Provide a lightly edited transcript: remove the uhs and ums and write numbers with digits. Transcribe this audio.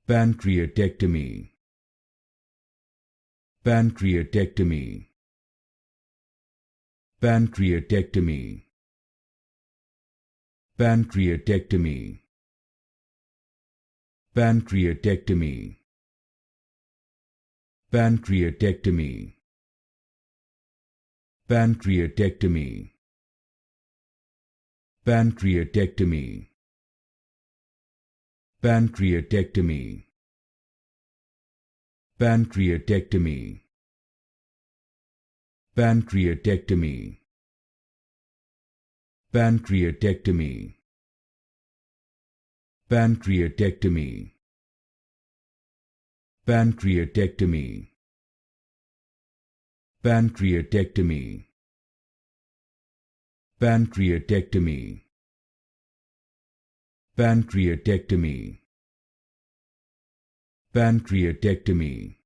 Pancreatectomy. Pancreatectomy. Pancreatectomy. Pancreatectomy. Pancreatectomy. Pancreatectomy. Pancreatectomy. Pancreatectomy. Pancreatectomy. Pancreatectomy. Pancreatectomy. Pancreatectomy. Pancreatectomy. Pancreatectomy. Pancreatectomy. Pancreatectomy. Pancreatectomy. Pancreatectomy.